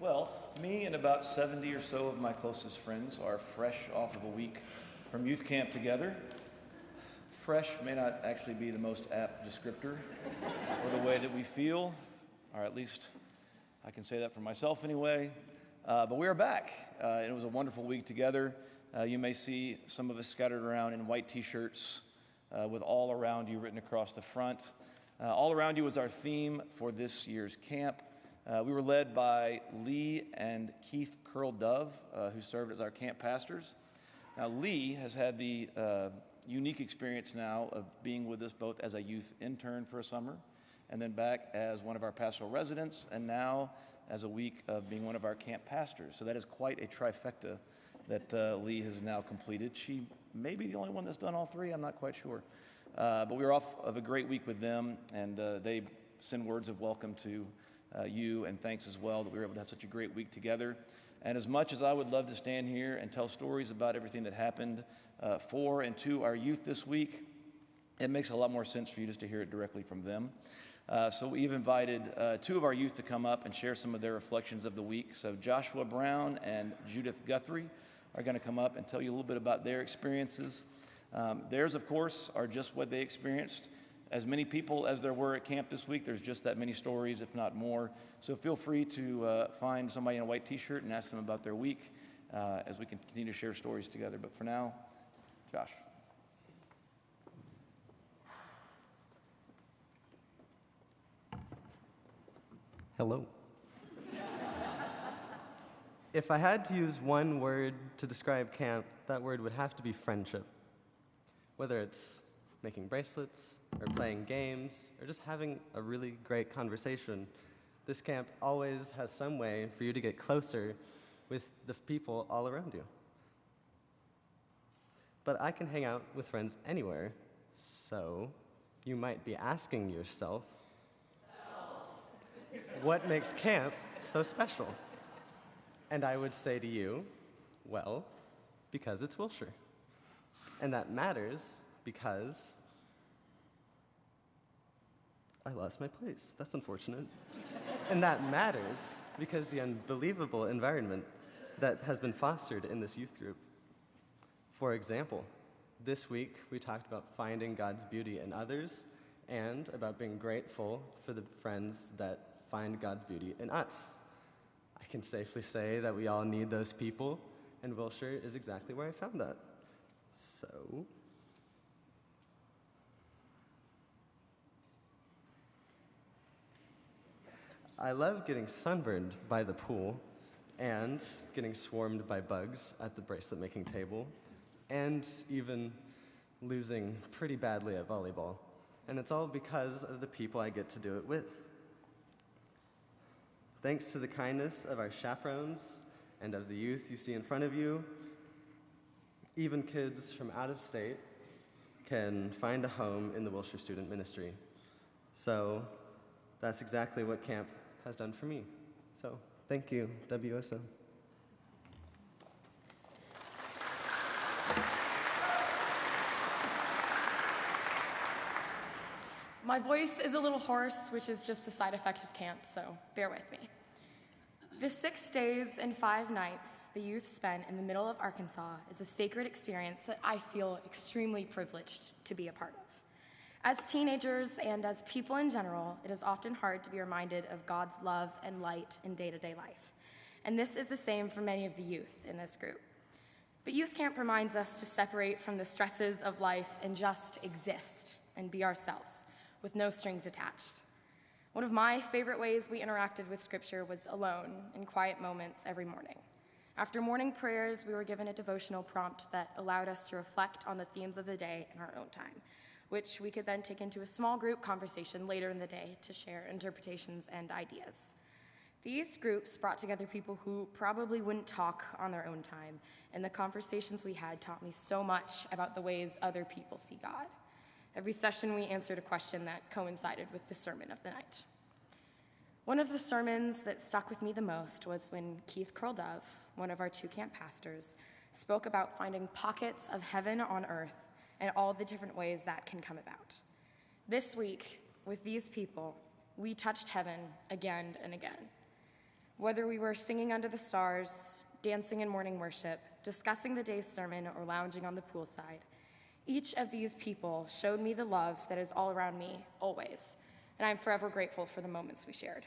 Well, me and about 70 or so of my closest friends are fresh off of a week from youth camp together. Fresh may not actually be the most apt descriptor for the way that we feel, or at least I can say that for myself anyway. But we are back. It was a wonderful week together. You may see some of us scattered around in white t-shirts with "All Around You" written across the front. "All Around You" was our theme for this year's camp. We were led by Lee and Keith Curl-Dove, who served as our camp pastors. Now, Lee has had the unique experience now of being with us both as a youth intern for a summer, and then back as one of our pastoral residents, and now as a week of being one of our camp pastors. So that is quite a trifecta that Lee has now completed. She may be the only one that's done all three, I'm not quite sure. But we were off of a great week with them, and they send words of welcome to you, and thanks as well that we were able to have such a great week together. And as much as I would love to stand here and tell stories about everything that happened for and to our youth this week, it makes a lot more sense for you just to hear it directly from them. So we've invited two of our youth to come up and share some of their reflections of the week. So Joshua Brown and Judith Guthrie are going to come up and tell you a little bit about their experiences. Theirs, of course, are just what they experienced. As many people as there were at camp this week, there's just that many stories, if not more. So feel free to find somebody in a white t-shirt and ask them about their week as we can continue to share stories together. But for now, Josh. Hello. If I had to use one word to describe camp, that word would have to be friendship. Whether it's making bracelets, or playing games, or just having a really great conversation, this camp always has some way for you to get closer with the people all around you. But I can hang out with friends anywhere, so you might be asking yourself, what makes camp so special? And I would say to you, well, because it's Wilshire. And that matters because I lost my place. That's unfortunate. And that matters because the unbelievable environment that has been fostered in this youth group. For example, this week we talked about finding God's beauty in others and about being grateful for the friends that find God's beauty in us. I can safely say that we all need those people, and Wilshire is exactly where I found that. So I love getting sunburned by the pool and getting swarmed by bugs at the bracelet making table and even losing pretty badly at volleyball. And it's all because of the people I get to do it with. Thanks to the kindness of our chaperones and of the youth you see in front of you, even kids from out of state can find a home in the Wilshire Student Ministry. So that's exactly what camp has done for me. So thank you, WSM. My voice is a little hoarse, which is just a side effect of camp, so bear with me. The 6 days and 5 nights the youth spent in the middle of Arkansas is a sacred experience that I feel extremely privileged to be a part of. As teenagers and as people in general, it is often hard to be reminded of God's love and light in day-to-day life. And this is the same for many of the youth in this group. But youth camp reminds us to separate from the stresses of life and just exist and be ourselves, with no strings attached. One of my favorite ways we interacted with Scripture was alone in quiet moments every morning. After morning prayers, we were given a devotional prompt that allowed us to reflect on the themes of the day in our own time, which we could then take into a small group conversation later in the day to share interpretations and ideas. These groups brought together people who probably wouldn't talk on their own time, and the conversations we had taught me so much about the ways other people see God. Every session we answered a question that coincided with the sermon of the night. One of the sermons that stuck with me the most was when Keith Curl-Dove, one of our 2 camp pastors, spoke about finding pockets of heaven on earth and all the different ways that can come about. This week, with these people, we touched heaven again and again. Whether we were singing under the stars, dancing in morning worship, discussing the day's sermon, or lounging on the poolside, each of these people showed me the love that is all around me, always, and I'm forever grateful for the moments we shared.